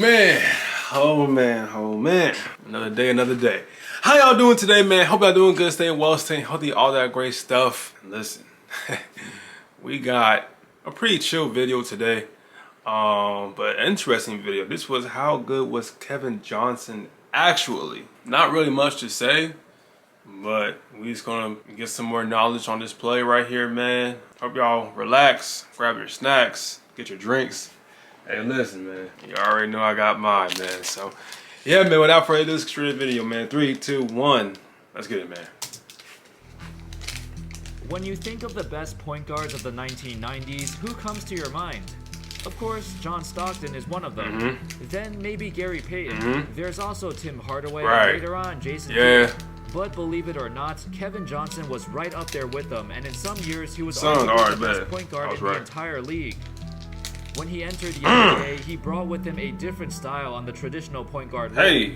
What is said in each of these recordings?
man, oh man. Another day, another day. How y'all doing today, man? Hope y'all doing good, staying well, staying healthy, all that great stuff. Listen, we got a pretty chill video today, but interesting video. This was how good was Kevin Johnson actually? Not really much to say, but we just gonna get some more knowledge on this play right here, man. Hope y'all relax, grab your snacks, get your drinks. Hey, listen, man, you already know I got mine, man. So, yeah, man, without further ado, let's get straight to the video, man. 3, 2, 1. Let's get it, man. When you think of the best point guards of the 1990s, who comes to your mind? Of course, John Stockton is one of them. Then maybe Gary Payton. There's also Tim Hardaway, and later on, Jason Kidd. But believe it or not, Kevin Johnson was right up there with them, and in some years, he was arguably the best point guard in the entire league. When he entered the NBA, he brought with him a different style on the traditional point guard role.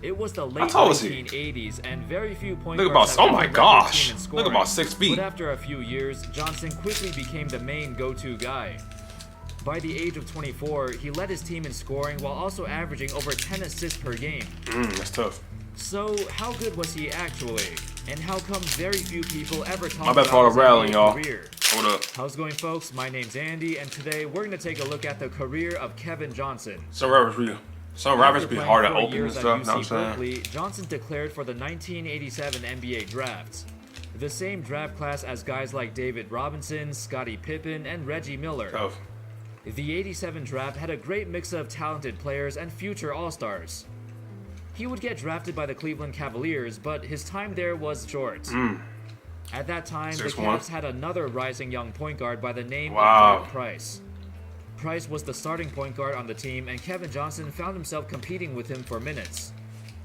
It was the late 1980s, and very few point guards oh my gosh, look about 6 feet. But after a few years, Johnson quickly became the main go-to guy. By the age of 24, he led his team in scoring while also averaging over 10 assists per game. That's tough. So, how good was he actually? And how come very few people ever talk about his career? Hold up. How's it going, folks? My name's Andy, and today we're going to take a look at the career of Kevin Johnson. Some rappers be hard to open and stuff, know what I'm saying? Johnson declared for the 1987 NBA draft. The same draft class as guys like David Robinson, Scottie Pippen, and Reggie Miller. Tough. The 87 draft had a great mix of talented players and future All-Stars. He would get drafted by the Cleveland Cavaliers, but his time there was short. At that time, the Cavs had another rising young point guard by the name of Mark Price. Price was the starting point guard on the team, and Kevin Johnson found himself competing with him for minutes.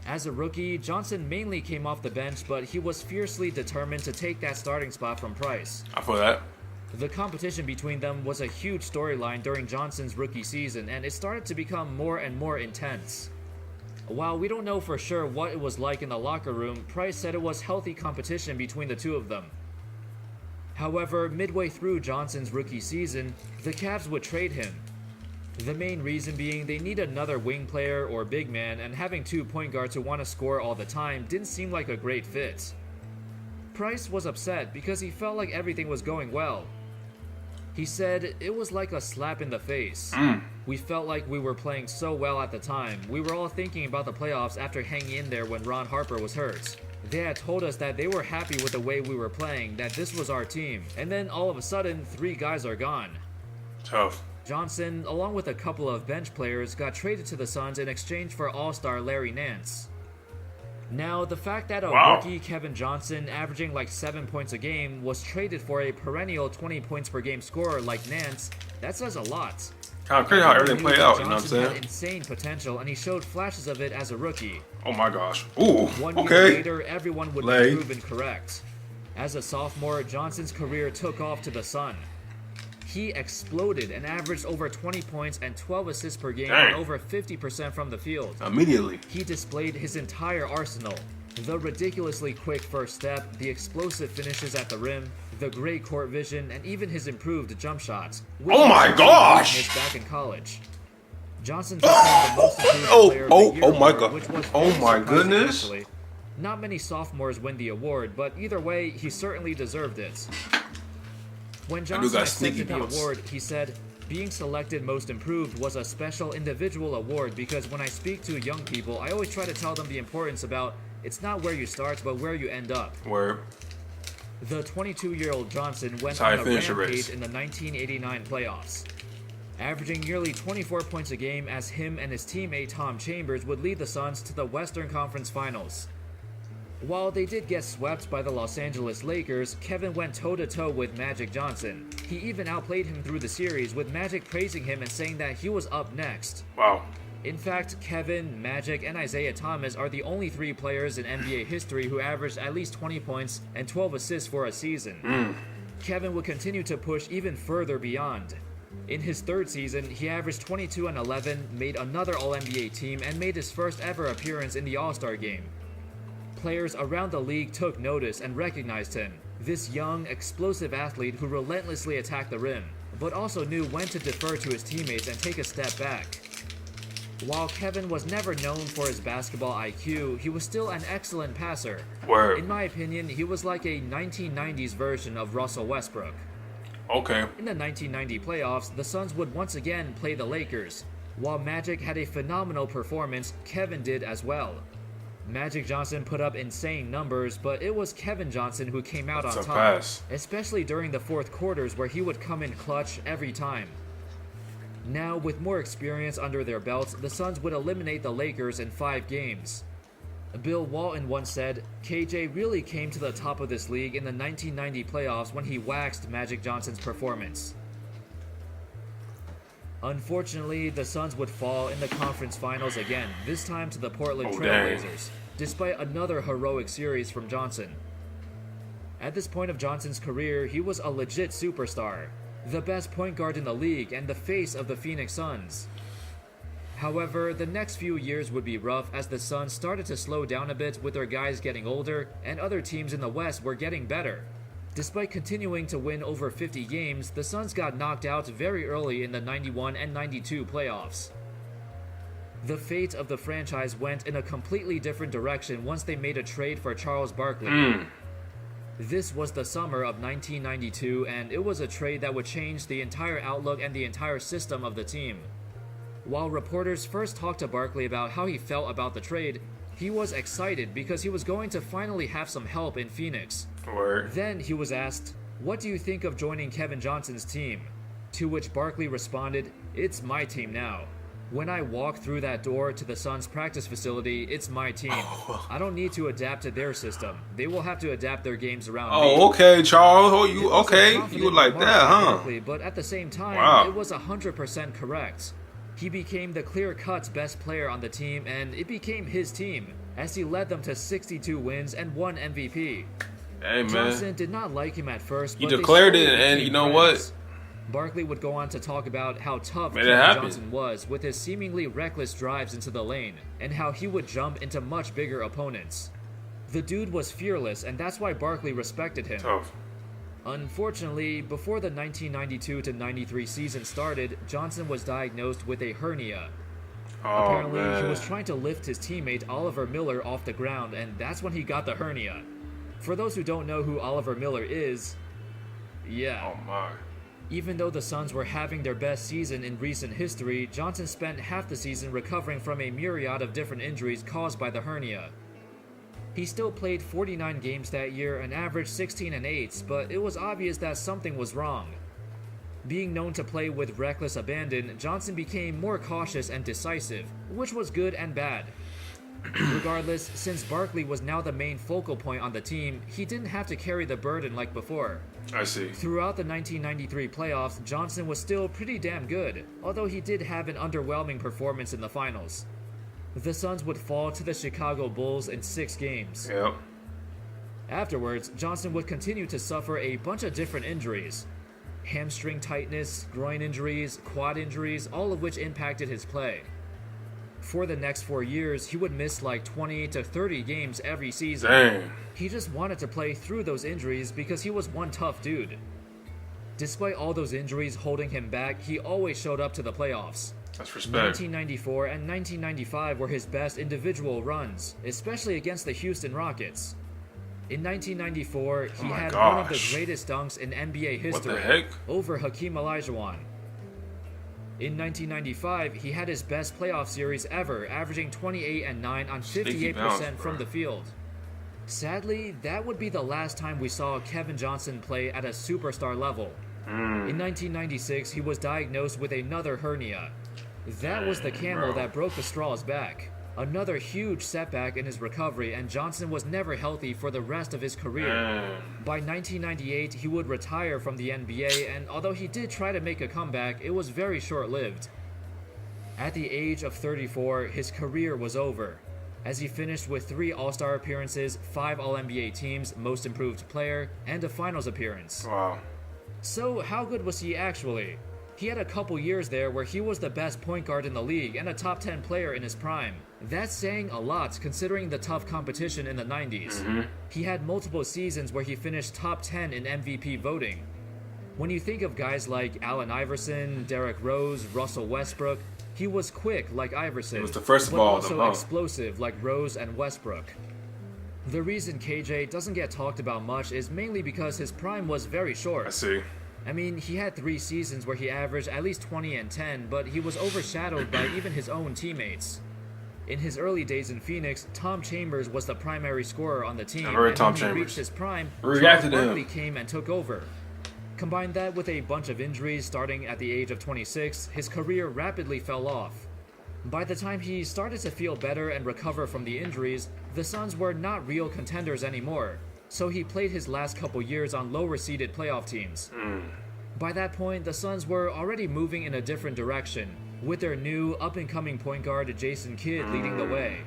As a rookie, Johnson mainly came off the bench, but he was fiercely determined to take that starting spot from Price. I feel that. The competition between them was a huge storyline during Johnson's rookie season, and it started to become more and more intense. While we don't know for sure what it was like in the locker room, Price said it was healthy competition between the two of them. However, midway through Johnson's rookie season, the Cavs would trade him. The main reason being they need another wing player or big man, and having two point guards who want to score all the time didn't seem like a great fit. Price was upset because he felt like everything was going well. He said, "It was like a slap in the face. We felt like we were playing so well at the time. We were all thinking about the playoffs after hanging in there when Ron Harper was hurt. They had told us that they were happy with the way we were playing, that this was our team. And then all of a sudden, 3 guys are gone." Tough. Johnson, along with a couple of bench players, got traded to the Suns in exchange for All-Star Larry Nance. Now, the fact that a rookie Kevin Johnson, averaging like 7 points a game, was traded for a perennial 20 points per game scorer like Nance, that says a lot. Kind of crazy how everything played out, you know what I'm Johnson saying? had insane potential, and he showed flashes of it as a rookie. Oh my gosh. Ooh, 1 year later, everyone would be proven correct. As a sophomore, Johnson's career took off to the sun. He exploded and averaged over 20 points and 12 assists per game and over 50% from the field. Immediately. He displayed his entire arsenal. The ridiculously quick first step, the explosive finishes at the rim, the great court vision, and even his improved jump shots. Oh my gosh! Back in college. Johnson became the most improved player of the year award, which was goodness. Actually. Not many sophomores win the award, but either way, he certainly deserved it. When Johnson accepted the award, he said, "Being selected most improved was a special individual award because when I speak to young people, I always try to tell them the importance about it's not where you start, but where you end up." The 22-year-old Johnson went on a rampage in the 1989 playoffs, averaging nearly 24 points a game as him and his teammate Tom Chambers would lead the Suns to the Western Conference Finals. While they did get swept by the Los Angeles Lakers, Kevin went toe-to-toe with Magic Johnson. He even outplayed him through the series, with Magic praising him and saying that he was up next. In fact, Kevin, Magic, and Isaiah Thomas are the only 3 players in NBA history who averaged at least 20 points and 12 assists for a season. Kevin would continue to push even further beyond. In his 3rd season, he averaged 22 and 11, made another All-NBA team, and made his first ever appearance in the All-Star game. Players around the league took notice and recognized him, this young, explosive athlete who relentlessly attacked the rim, but also knew when to defer to his teammates and take a step back. While Kevin was never known for his basketball IQ, he was still an excellent passer. Word. In my opinion, he was like a 1990s version of Russell Westbrook. Okay. In the 1990 playoffs, the Suns would once again play the Lakers. While Magic had a phenomenal performance, Kevin did as well. Magic Johnson put up insane numbers, but it was Kevin Johnson who came out on top, especially during the fourth quarters where he would come in clutch every time. Now, with more experience under their belts, the Suns would eliminate the Lakers in 5 games. Bill Walton once said, KJ really came to the top of this league in the 1990 playoffs when he waxed Magic Johnson's performance. Unfortunately, the Suns would fall in the conference finals again, this time to the Portland Trailblazers, despite another heroic series from Johnson. At this point of Johnson's career, he was a legit superstar, the best point guard in the league and the face of the Phoenix Suns. However, the next few years would be rough as the Suns started to slow down a bit with their guys getting older and other teams in the West were getting better. Despite continuing to win over 50 games, the Suns got knocked out very early in the 91 and 92 playoffs. The fate of the franchise went in a completely different direction once they made a trade for Charles Barkley. This was the summer of 1992, and it was a trade that would change the entire outlook and the entire system of the team. While reporters first talked to Barkley about how he felt about the trade, he was excited because he was going to finally have some help in Phoenix. Word. Then he was asked, "What do you think of joining Kevin Johnson's team?" To which Barkley responded, "It's my team now. When I walk through that door to the Suns practice facility, it's my team. I don't need to adapt to their system. They will have to adapt their games around me." Oh, okay, Charles. Oh, you okay? You like that, huh? Barkley, but at the same time, it was 100% correct. He became the clear-cut best player on the team, and it became his team, as he led them to 62 wins and 1 MVP. Hey, man. Johnson did not like him at first, He but declared it, and you know what? Barkley would go on to talk about how tough Kevin Johnson was with his seemingly reckless drives into the lane, and how he would jump into much bigger opponents. The dude was fearless, and that's why Barkley respected him. Tough. Unfortunately, before the 1992-93 season started, Johnson was diagnosed with a hernia. Apparently, he was trying to lift his teammate Oliver Miller off the ground, and that's when he got the hernia. For those who don't know who Oliver Miller is, yeah. Oh my. Even though the Suns were having their best season in recent history, Johnson spent half the season recovering from a myriad of different injuries caused by the hernia. He still played 49 games that year and averaged 16 and 8, but it was obvious that something was wrong. Being known to play with reckless abandon, Johnson became more cautious and decisive, which was good and bad. Regardless, since Barkley was now the main focal point on the team, he didn't have to carry the burden like before. I see. Throughout the 1993 playoffs, Johnson was still pretty damn good, although he did have an underwhelming performance in the finals. The Suns would fall to the Chicago Bulls in 6 games. Yep. Afterwards, Johnson would continue to suffer a bunch of different injuries. Hamstring tightness, groin injuries, quad injuries, all of which impacted his play. For the next 4 years, he would miss like 20 to 30 games every season. Dang. He just wanted to play through those injuries because he was one tough dude. Despite all those injuries holding him back, he always showed up to the playoffs. That's respect. 1994 and 1995 were his best individual runs, especially against the Houston Rockets. In 1994, he had one of the greatest dunks in NBA history over Hakeem Olajuwon. In 1995, he had his best playoff series ever, averaging 28 and 9 on 58% from the field. Sadly, that would be the last time we saw Kevin Johnson play at a superstar level. In 1996, he was diagnosed with another hernia. That was the camel that broke the straw's back. Another huge setback in his recovery, and Johnson was never healthy for the rest of his career. By 1998, he would retire from the NBA, and although he did try to make a comeback, it was very short-lived. At the age of 34, his career was over, as he finished with 3 All-Star appearances, 5 All-NBA teams, Most Improved Player, and a Finals appearance. Wow. So how good was he actually? He had a couple years there where he was the best point guard in the league and a top 10 player in his prime. That's saying a lot considering the tough competition in the 90s. He had multiple seasons where he finished top 10 in MVP voting. When you think of guys like Allen Iverson, Derrick Rose, Russell Westbrook, he was quick like Iverson, It was the first of but all also of them, huh? explosive like Rose and Westbrook. The reason KJ doesn't get talked about much is mainly because his prime was very short. I see. I mean, he had 3 seasons where he averaged at least 20 and 10, but he was overshadowed by even his own teammates. In his early days in Phoenix, Tom Chambers was the primary scorer on the team, and when he reached his prime, Charles Barkley came and took over. Combine that with a bunch of injuries starting at the age of 26, his career rapidly fell off. By the time he started to feel better and recover from the injuries, the Suns were not real contenders anymore, so he played his last couple years on lower-seeded playoff teams. By that point, the Suns were already moving in a different direction, with their new up-and-coming point guard Jason Kidd leading the way.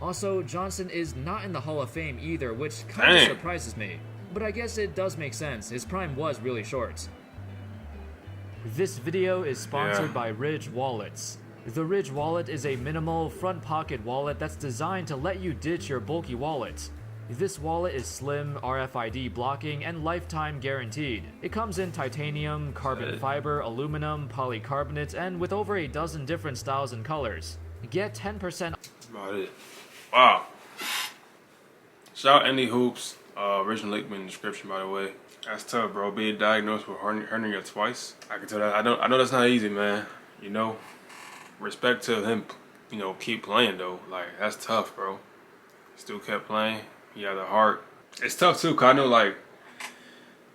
Also, Johnson is not in the Hall of Fame either, which kind of surprises me. But I guess it does make sense, his prime was really short. This video is sponsored by Ridge Wallets. The Ridge Wallet is a minimal, front pocket wallet that's designed to let you ditch your bulky wallet. This wallet is slim, RFID blocking, and lifetime guaranteed. It comes in titanium, carbon fiber, aluminum, polycarbonate, and with over a dozen different styles and colors. Get 10%. That's about it. Wow. Shout out Andy Hoops. Original link in the description, by the way. That's tough, bro. Being diagnosed with hernia twice. I can tell that. I know that's not easy, man. You know, respect to him. You know, keep playing though. Like that's tough, bro. Still kept playing. He had the heart. It's tough too, cause I know like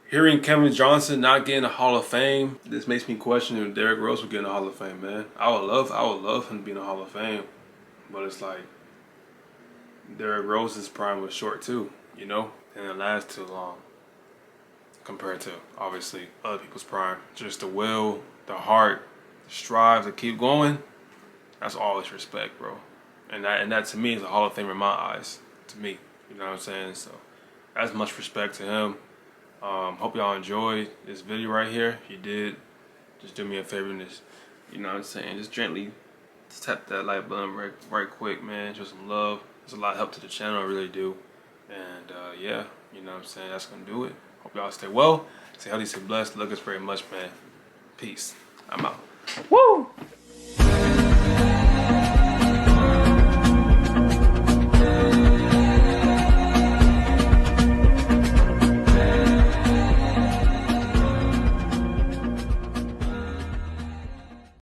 hearing Kevin Johnson not getting a Hall of Fame. This makes me question if Derrick Rose would get in the Hall of Fame, man. I would love him to be in the Hall of Fame, but it's like Derrick Rose's prime was short too, you know, and it lasts too long compared to obviously other people's prime. Just the will, the heart, the strive to keep going. That's always respect, bro. And that to me is a Hall of Fame in my eyes. To me, you know what I'm saying? So that's much respect to him. Hope y'all enjoyed this video right here. If you did, just do me a favor and just, you know what I'm saying, just gently just tap that like button right quick, man. Show some love. There's a lot of help to the channel, I really do. And yeah, you know what I'm saying, that's gonna do it. Hope y'all stay well, stay healthy, stay blessed. Love us very much, man. Peace. I'm out. Woo!